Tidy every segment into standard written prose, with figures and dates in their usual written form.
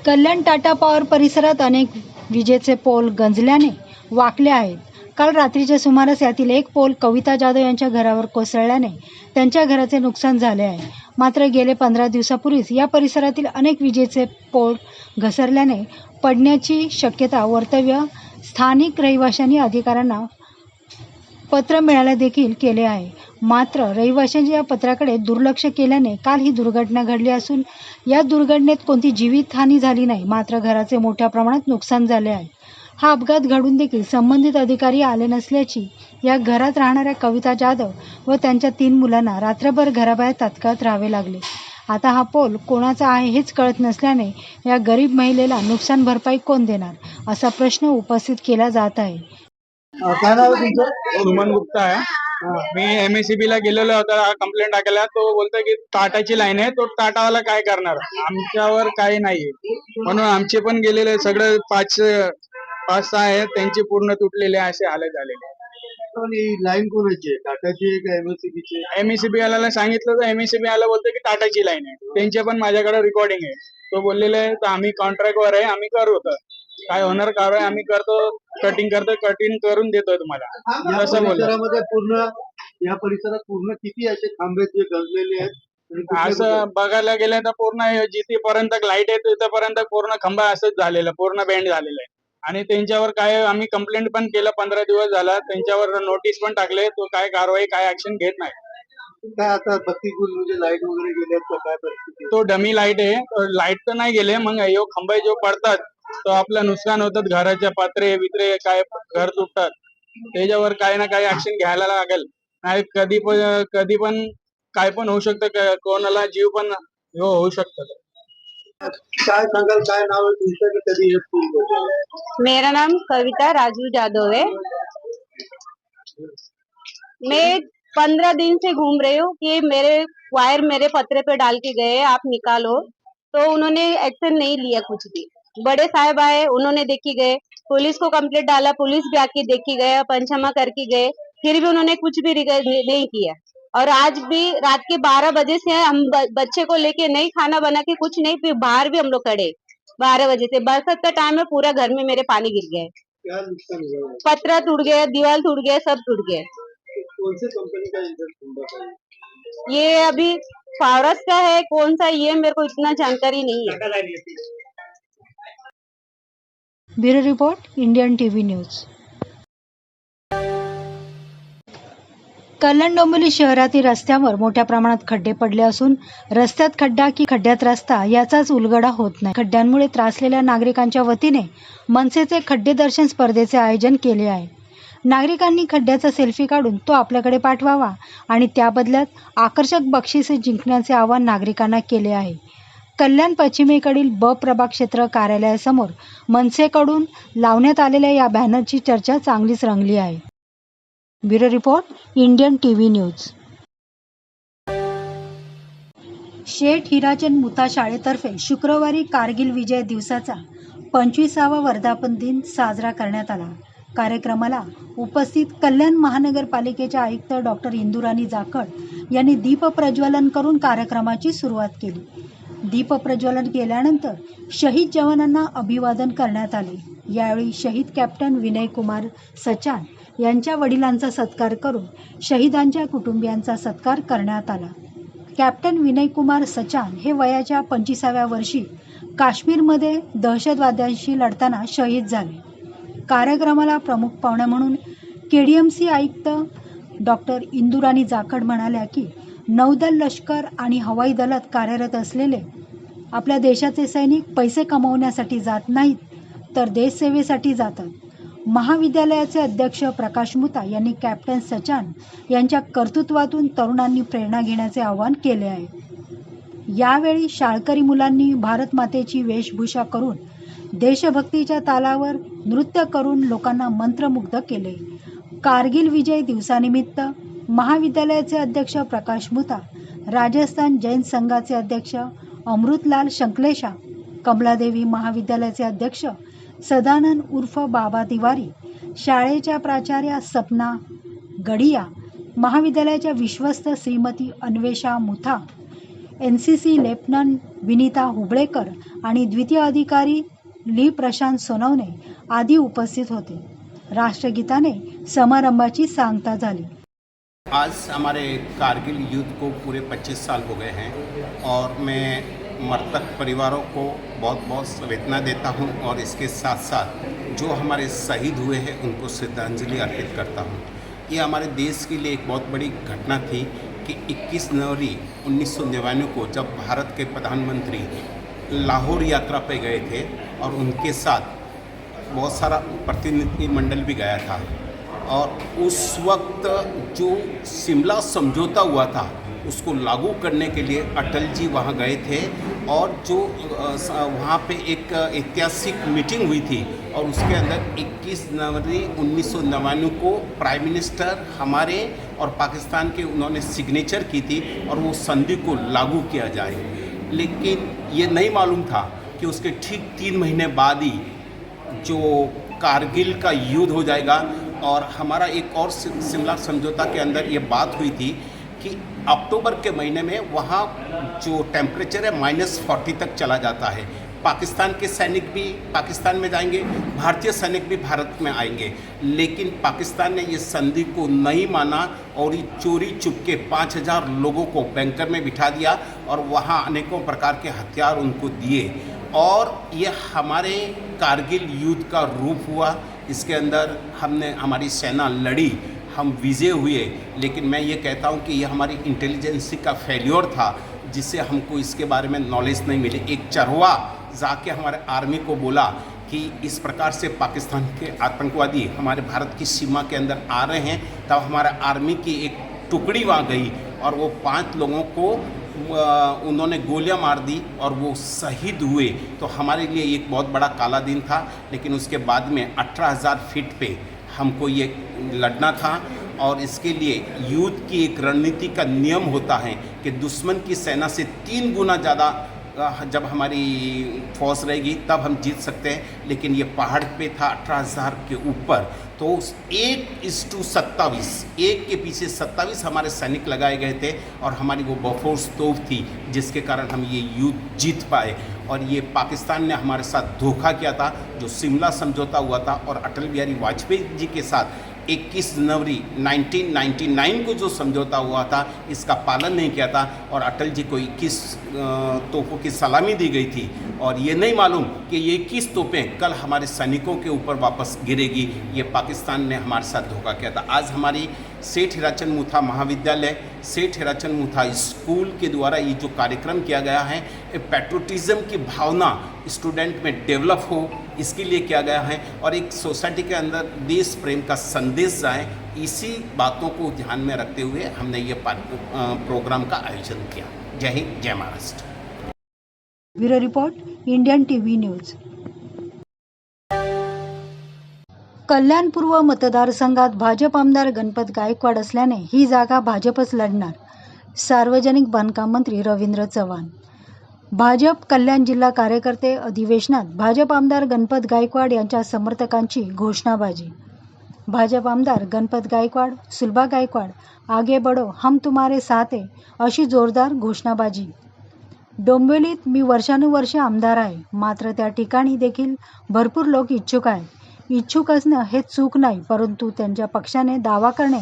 कल्याण Tata power परिसरात अनेक विजेचे पोल गंजल्याने वाकले आहेत. काल रात्रीच्या सुमारास यातील एक पोल कविता जाधव यांच्या घरावर कोसळल्याने त्यांच्या घराचे नुकसान झाले आहे. मात्र गेले 15 दिवसापूर्वीच या परिसरातील अनेक विजेचे पोल घसरल्याने पडण्याची शक्यता वर्तव्य स्थानिक रहिवाशांनी अधिकाऱ्यांना पत्र मिळाले देखील केले आहे. मात्र रहिवाशांच्या या पत्राकडे दुर्लक्ष केल्याने काल ही दुर्घटना घडली असून या दुर्घटनेत कोणती जीवितहानी झाली नाही, मात्र घराचे मोठ्या प्रमाणात नुकसान झाले आहे. हा अपघात घडून देखील संबंधित अधिकारी आले नसल्याची या घरात राहणाऱ्या कविता जाधव व त्यांच्या 3 मुलांना रात्रभर घराबाहेर ताटकळत राहावे लागले. आता हा पोल कोणाचा आहे हेच कळत नसल्याने या गरीब महिलेला नुकसान भरपाई कोण देणार, असा प्रश्न उपस्थित केला जात आहे. काय नाव आहे तुमचं? सुमन गुप्ता आहे. मी MACB ला गेलेलो होता कंप्लेंट टाकायला. तो बोलतो की टाटाची लाईन आहे, तो टाटावाला काय करणार, आमच्यावर काही नाहीये. म्हणून आमचे पण गेलेले सगळं 5-6 आहे, त्यांचे पूर्ण तुटलेले असे हालत झालेले. आणि लाईन कोणाची आहे? टाटाची आहे का MACBची? MACB वाल्याला सांगितलं तर MACB वाला बोलतो की टाटाची लाईन आहे. त्यांचे पण माझ्याकडे रेकॉर्डिंग आहे. तो बोललेले आहे तर आम्ही कॉन्ट्रॅक्टवर आहे, आम्ही करू होतं, काय होणार कारवाई आम्ही करतो, कटिंग करून देतोय तुम्हाला, असं बोलतो. पूर्ण या परिसरात पूर्ण किती असे खांबे जे गंजलेले आहेत? आणि कुठले असं बघायला गेलं तर पूर्ण जिथेपर्यंत लाईट आहे तिथेपर्यंत पूर्ण खंबा असंच झालेलं, पूर्ण बँड झालेलं आहे. आणि त्यांच्यावर काय आम्ही कंप्लेंट पण केलं, 15 दिवस झाला, त्यांच्यावर नोटीस पण टाकले, तो काय कारवाई काय ऍक्शन घेत नाही. काय आता बत्ती गुल म्हणजे लाईट वगैरे गेल्यात तर काय परिस्थिती? तो डमी लाईट आहे, लाईट तर नाही गेले, मग यो खंबे जो पडतात तो आपलं नुकसान होतात, घराच्या पत्रे वित्रे काय घर तुटतात, त्याच्यावर काही ना काही ऍक्शन घ्यायला लागेल. नाही कधी पण काय पण होऊ शकतं, कोणाला जीव पण होऊ शकतं. काय सांगाल, काय नाव आहे तुमचं की कधी हे फोन करतो? मेरा नाम कविता राजू जादव है। मैं 15 दिन से घूम रही हूँ कि मेरे वायर मेरे पत्रे पे डाल के गए, आप निकालो, तो उन्होंने एक्शन नहीं लिया कुछ भी। बड़े साहब आए, उन्होंने देखी गए, पुलिस को कंप्लेंट डाला, पुलिस भी आके देखी गए, पंचनामा करके गए, फिर भी उन्होंने कुछ भी नहीं किया। और आज भी रात के 12 बजे से हम बच्चे को लेके नहीं खाना बना के कुछ नहीं, फिर बाहर भी हम लोग खड़े 12 बजे से। बरसात का टाइम है, पूरा घर में मेरे पानी गिर गया है, क्या नुकसान हुआ है? पत्रा टूट गया, दीवार टूट गया, सब टूट गया। कौन सी कंपनी का इधर खंबा है? ये अभी फावरस का है, कौन सा ये मेरे को इतना जानकारी नहीं है। Bureau report, Indian TV news. Kalyan Dombivli शहरातील रस्त्यावर मोठ्या प्रमाणात खड्डे पडले असून रस्त्यात खड्डा की खड्ड्यात रस्ता याचाच उलगडा होत नाही. खड्ड्यांमुळे त्रासलेल्या नागरिकांच्या वतीने मनसेचे खड्डे दर्शन स्पर्धेचे आयोजन केले आहे. नागरिकांनी खड्ड्याचा सेल्फी काढून तो आपल्याकडे पाठवावा आणि त्या बदल्यात आकर्षक बक्षिसे जिंकण्याचे आवाहन नागरिकांना केले आहे. कल्याण पश्चिमेकडील प्रभाग क्षेत्र कार्यालयासमोर मनसेकडून लावण्यात आलेल्या या बॅनरची चर्चा चांगलीच रंगली आहे. Bureau report, Indian TV news. Sheth Hirachand Mutha शाळेतर्फे शुक्रवारी कारगिल विजय दिवसाचा 25वा वर्धापन दिन साजरा करण्यात आला. कार्यक्रमाला उपस्थित कल्याण महानगरपालिकेच्या आयुक्त डॉक्टर इंदुराणी जाखड यांनी दीप प्रज्वलन करून कार्यक्रमाची सुरुवात केली. दीप प्रज्वलन केल्यानंतर शहीद जवानांना अभिवादन करण्यात आले. यावेळी शहीद कॅप्टन विनय कुमार सचान यांच्या वडिलांचा सत्कार करून शहीदांच्या कुटुंबियांचा सत्कार करण्यात आला. कॅप्टन विनय कुमार सचान हे वयाच्या 25व्या वर्षी काश्मीरमध्ये दहशतवाद्यांशी लढताना शहीद झाले. कार्यक्रमाला प्रमुख पाहुण्या म्हणून KDMC आयुक्त डॉक्टर इंदुराणी जाखड म्हणाल्या की नौदल, लष्कर आणि हवाई दलात कार्यरत असलेले आपल्या देशाचे सैनिक पैसे कमवण्यासाठी जात नाहीत, तर देशसेवेसाठी जातात. महाविद्यालयाचे अध्यक्ष प्रकाश मुथा यांनी कॅप्टन सचान यांच्या कर्तृत्वातून तरुणांनी प्रेरणा घेण्याचे आवाहन केले आहे. यावेळी शाळकरी मुलांनी भारत मातेची वेशभूषा करून देशभक्तीच्या तालावर नृत्य करून लोकांना मंत्रमुग्ध केले. कारगिल विजय दिवसानिमित्त महाविद्यालयाचे अध्यक्ष प्रकाश मुथा, राजस्थान जैन संघाचे अध्यक्ष अमृतलाल शंकलेशा, कमलादेवी महाविद्यालयाचे अध्यक्ष सदानंद उर्फ बाबा तिवारी, शाळेच्या प्राचार्या सपना गडिया, महाविद्यालयाच्या विश्वस्त श्रीमती अन्वेषा मुथा, NCC लेफ्टनंट विनीता हुबळेकर आणि द्वितीय अधिकारी ली प्रशांत सोनवणे आदी उपस्थित होते. राष्ट्रगीताने समारंभाची सांगता झाली. आज हमारे कारगिल युद्ध को पूरे 25 साल हो गए हैं और मैं मृतक परिवारों को बहुत बहुत संवेदना देता हूं और इसके साथ साथ जो हमारे शहीद हुए हैं उनको श्रद्धांजलि अर्पित करता हूं. ये हमारे देश के लिए एक बहुत बड़ी घटना थी कि 21 जनवरी 1999 को जब भारत के प्रधानमंत्री लाहौर यात्रा पे गए थे और उनके साथ बहुत सारा प्रतिनिधिमंडल भी गया था और उस वक्त जो शिमला समझौता हुआ था उसको लागू करने के लिए अटल जी वहाँ गए थे और जो वहाँ पे एक ऐतिहासिक मीटिंग हुई थी और उसके अंदर 21 जनवरी 1999 को प्राइम मिनिस्टर हमारे और पाकिस्तान के उन्होंने सिग्नेचर की थी और वो संधि को लागू किया जाए. लेकिन ये नहीं मालूम था कि उसके ठीक 3 महीने बाद ही जो कारगिल का युद्ध हो जाएगा. और हमारा एक और शिमला समझौता के अंदर ये बात हुई थी कि अक्टूबर के महीने में वहाँ जो टेम्परेचर है -40 तक चला जाता है. पाकिस्तान के सैनिक भी पाकिस्तान में जाएंगे, भारतीय सैनिक भी भारत में आएंगे. लेकिन पाकिस्तान ने ये संधि को नहीं माना और ये चोरी चुपके 5000 लोगों को बैंकर में बिठा दिया और वहाँ अनेकों प्रकार के हथियार उनको दिए और ये हमारे कारगिल युद्ध का रूप हुआ. इसके अंदर हमारी सेना लड़ी, हम विजय हुए. लेकिन मैं ये कहता हूँ कि ये हमारी इंटेलिजेंसी का फेल्योर था जिससे हमको इसके बारे में नॉलेज नहीं मिली. एक चरवा जाके हमारे आर्मी को बोला कि इस प्रकार से पाकिस्तान के आतंकवादी हमारे भारत की सीमा के अंदर आ रहे हैं. तब हमारे आर्मी की एक टुकड़ी वहाँ गई और वो 5 लोगों को उन्होंने गोलियां मार दी और वो शहीद हुए. तो हमारे लिए एक बहुत बड़ा काला दिन था. लेकिन उसके बाद में 18,000 फीट पे हमको ये लड़ना था और इसके लिए युद्ध की एक रणनीति का नियम होता है कि दुश्मन की सेना से 3 गुना ज़्यादा जब हमारी फौज रहेगी तब हम जीत सकते हैं. लेकिन ये पहाड़ पे था 18,000 के ऊपर, तो 1:27 एक के पीछे 27 हमारे सैनिक लगाए गए थे और हमारी वो बफोर्स तोप थी जिसके कारण हम ये युद्ध जीत पाए. और ये पाकिस्तान ने हमारे साथ धोखा किया था. जो शिमला समझौता हुआ था और अटल बिहारी वाजपेयी जी के साथ 21 जनवरी 1999 को जो समझौता हुआ था इसका पालन नहीं किया था और अटल जी को 21 तोपों की सलामी दी गई थी. और ये नहीं मालूम कि ये 21 तोपें कल हमारे सैनिकों के ऊपर वापस गिरेगी. ये पाकिस्तान ने हमारे साथ धोखा किया था. आज हमारी सेठ हीराचंद मुथा महाविद्यालय, सेठ हीराचंद मुथा स्कूल के द्वारा ये जो कार्यक्रम किया गया है, पैट्रोटिज्म की भावना स्टूडेंट में डेवलप हो इसके लिए किया गया है और एक सोसाइटी के अंदर देश प्रेम का संदेश जाए, इसी बातों को ध्यान में रखते हुए हमने ये प्रोग्राम का आयोजन किया. जय हिंद, जय Maharashtra. Bureau report, Indian TV news. Kalyan पूर्व मतदारसंघात भाजप आमदार गणपत गायकवाड असल्याने ही जागा भाजपच लढणार. सार्वजनिक बांधकाम मंत्री रवींद्र चव्हाण. भाजप कल्याण जिल्हा कार्यकर्ते अधिवेशनात भाजप आमदार गणपत गायकवाड यांच्या समर्थकांची घोषणाबाजी. भाजप आमदार गणपत गायकवाड, सुलभा गायकवाड, आगे बढो, हम तुम्हारे साथ है, अशी जोरदार घोषणाबाजी. डोंबिवलीत मी वर्षानुवर्षे आमदार आहे, मात्र त्या ठिकाणी देखील भरपूर लोक इच्छुक आहेत. इच्छुक असणं हे चूक नाही, परंतु त्यांच्या पक्षाने दावा करणे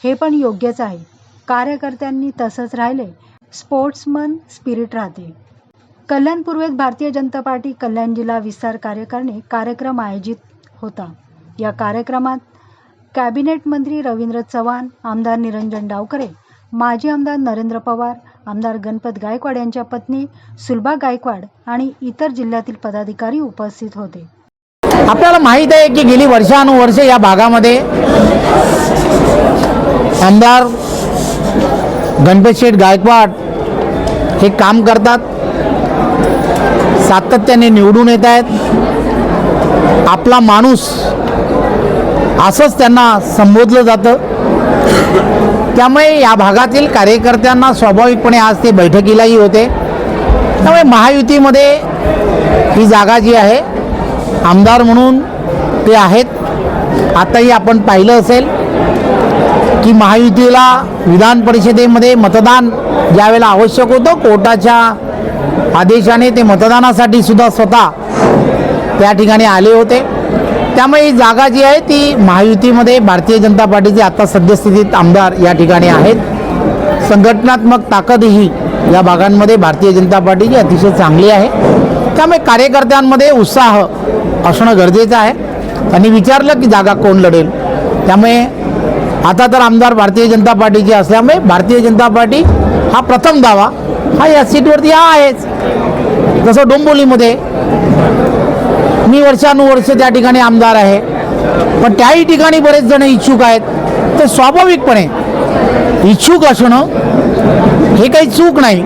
हे पण योग्यच आहे. कार्यकर्त्यांनी तसंच राहिले, स्पोर्ट्समन स्पिरिट राहते. कल्याण पूर्वेत भारतीय जनता पार्टी कल्याण जिल्हा विस्तार कार्यकारिणी कार्यक्रम आयोजित होता. या कार्यक्रमात कॅबिनेट मंत्री रवींद्र चव्हाण, आमदार निरंजन डावकरे, माजी आमदार नरेंद्र पवार, आमदार गणपत गायकवाड यांच्या पत्नी सुलभा गायकवाड आणि इतर जिल्ह्यातील पदाधिकारी उपस्थित होते. आपल्याला माहीत आहे की गेली वर्षानुवर्षे या भागामध्ये आमदार गणपत शेठ गायकवाड हे काम करतात, सातत्याने निवडून येत आहेत. आपला माणूस असंच त्यांना संबोधलं जातं. त्यामुळे या भागातील कार्यकर्त्यांना स्वाभाविकपणे आज ते बैठकीलाही होते. त्यामुळे महायुतीमध्ये ही जागा जी आहे आमदार म्हणून ते आहेत. आताही आपण पाहिलं असेल की महायुतीला विधान परिषदेमध्ये मतदान ज्यावेळेला आवश्यक होतं, कोर्टाच्या आदेशाने ते मतदानासाठी सुद्धा स्वतः त्या ठिकाणी आले होते. त्यामुळे ही जागा जी आहे ती महायुतीमध्ये भारतीय जनता पार्टीचे आता सद्यस्थितीत आमदार या ठिकाणी आहेत. संघटनात्मक ताकदही या भागांमध्ये भारतीय जनता पार्टीची अतिशय चांगली आहे. त्यामुळे कार्यकर्त्यांमध्ये उत्साह असणं गरजेचं आहे. त्यांनी विचारलं की जागा कोण लढेल. त्यामुळे आता तर आमदार भारतीय जनता पार्टीचे असल्यामुळे भारतीय जनता पार्टी हा प्रथम दावा हा या सीटवरती हा आहेच. जसं डोंबिवलीमध्ये मी वर्षानुवर्ष त्या ठिकाणी आमदार आहे, पण त्याही ठिकाणी बरेच जण इच्छुक आहेत. ते स्वाभाविकपणे इच्छुक असणं हे काही चूक नाही,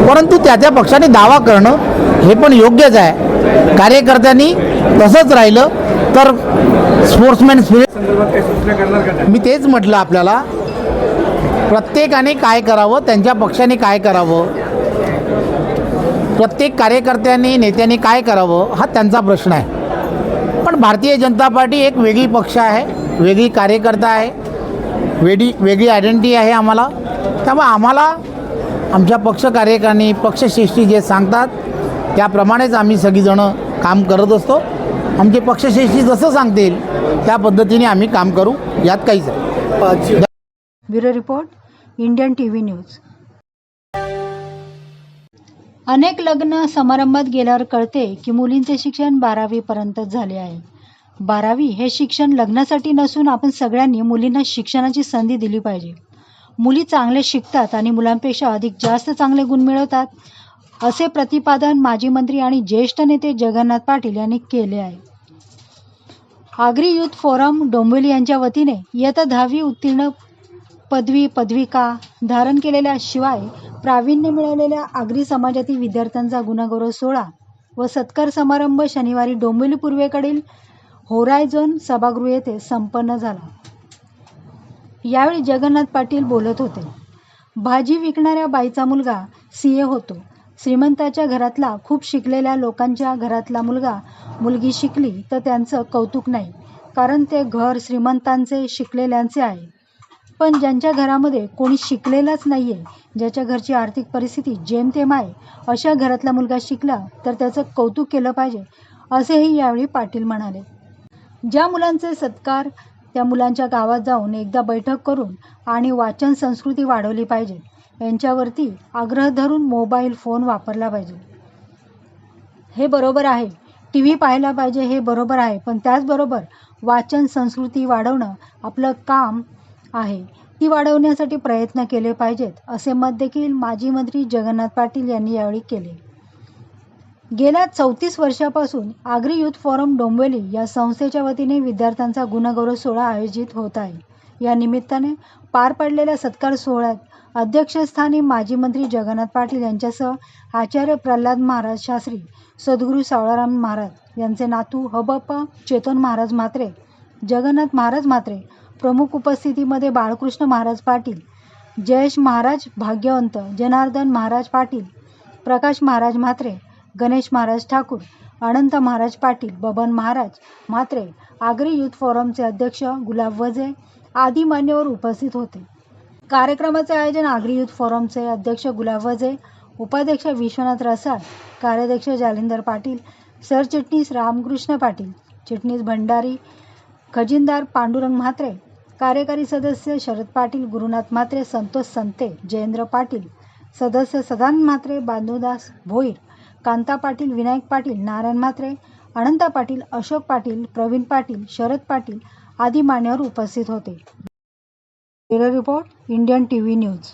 परंतु त्या पक्षाने दावा करणं हे पण योग्यच आहे. कार्यकर्त्यांनी तसंच राहिलं तर स्पोर्ट्समॅन स्पिरिट, मी तेच म्हटलं आपल्याला, प्रत्येकाने काय करावं, त्यांच्या पक्षाने काय करावं, प्रत्येक कार्यकर्त्यांनी नेत्यांनी काय करावं हा त्यांचा प्रश्न आहे. पण भारतीय जनता पार्टी एक वेगळी पक्ष आहे, वेगळी कार्यकर्ता आहे, वेगळी आयडेंटिटी आहे आम्हाला. त्यामुळे आम्हाला आमच्या पक्ष कार्यकारिणी पक्षश्रेष्ठी जे सांगतात त्याप्रमाणेच आम्ही सगळीजणं काम करत असतो. आमचे पक्षश्रेष्ठी जसं सांगतील त्या पद्धतीने आम्ही काम करू, यात काहीच आहे. Bureau report, Indian TV news. अनेक लग्न समारंभात गेल्यावर कळते की मुलींचे शिक्षण 12वी पर्यंतच झाले आहे. 12वी हे शिक्षण लग्नासाठी नसून आपण सगळ्यांनी मुलींना शिक्षणाची संधी दिली पाहिजे. मुली चांगले शिकतात आणि मुलांपेक्षा अधिक जास्त चांगले गुण मिळवतात, असे प्रतिपादन माजी मंत्री आणि ज्येष्ठ नेते जगन्नाथ पाटील यांनी केले आहे. आगरी युथ फोरम डोंबिवली यांच्या वतीने इयत्ता 10वी उत्तीर्ण पदविका धारण केलेल्या शिवाय प्रावीण्य मिळवलेल्या आगरी समाजातील विद्यार्थ्यांचा गुणगौरव सोहळा व सत्कार समारंभ शनिवारी डोंबिवली पूर्वेकडील होरायझन सभागृह येथे संपन्न झाला. यावेळी जगन्नाथ पाटील बोलत होते. भाजी विकणाऱ्या बाईचा मुलगा सीए होतो. श्रीमंताच्या घरातला, खूप शिकलेल्या लोकांच्या घरातला मुलगी शिकली तर त्यांचं कौतुक नाही, कारण ते घर श्रीमंतांचे, शिकलेल्यांचे आहे. पण ज्यांच्या घरामध्ये कोणी शिकलेलाच नाही आहे, ज्याच्या घरची आर्थिक परिस्थिती जेमतेम आहे, अशा घरातला मुलगा शिकला तर त्याचं कौतुक केलं पाहिजे, असेही यावेळी पाटील म्हणाले. ज्या मुलांचे सत्कार, त्या मुलांच्या गावात जाऊन एकदा बैठक करून आणि वाचन संस्कृती वाढवली पाहिजे. यांच्यावरती आग्रह धरून मोबाईल फोन वापरला पाहिजे, हे बरोबर आहे. TV पाहायला पाहिजे, हे बरोबर आहे. पण त्याचबरोबर वाचन संस्कृती वाढवणं आपलं काम आहे. ती वाढवण्यासाठी प्रयत्न केले पाहिजेत, असे मत देखील माजी मंत्री जगन्नाथ पाटील यांनी यावेळी केले. गेल्या 34 वर्षापासून आगरी युथ फोरम डोंबिवली या संस्थेच्या वतीने विद्यार्थ्यांचा गुणगौरव सोहळा आयोजित होत आहे. या निमित्ताने पार पडलेल्या सत्कार सोहळ्यात अध्यक्षस्थानी माजी मंत्री जगन्नाथ पाटील यांच्यासह आचार्य प्रल्हाद महाराज शास्त्री, सद्गुरू सावळाराम महाराज यांचे नातू हबप्पा चेतन महाराज म्हात्रे, जगन्नाथ महाराज म्हात्रे, प्रमुख उपस्थितीमध्ये बाळकृष्ण महाराज पाटील, जयेश महाराज भाग्यवंत, जनार्दन महाराज पाटील, प्रकाश महाराज म्हात्रे, गणेश महाराज ठाकूर, अनंत महाराज पाटील, बबन महाराज म्हात्रे, आगरी युथ फोरमचे अध्यक्ष गुलाब वजे आदी मान्यवर उपस्थित होते. कार्यक्रमाचे आयोजन आगरी युथ फोरमचे अध्यक्ष गुलाब वजे, उपाध्यक्ष विश्वनाथ रसाळ, कार्याध्यक्ष जालिंदर पाटील, सरचिटणीस रामकृष्ण पाटील, चिटणीस भंडारी, खजिनदार पांडुरंग म्हात्रे, कार्यकारी सदस्य शरद पाटील, गुरुनाथ म्हात्रे, संतोष संते, जयेंद्र पाटील, सदस्य सदानंद म्हात्रे, बांधुदास भोईर, कांता पाटील, विनायक पाटील, नारायण म्हात्रे, अनंता पाटील, अशोक पाटील, प्रवीण पाटील, शरद पाटील आदी मान्यवर उपस्थित होते. Bureau report, Indian TV news.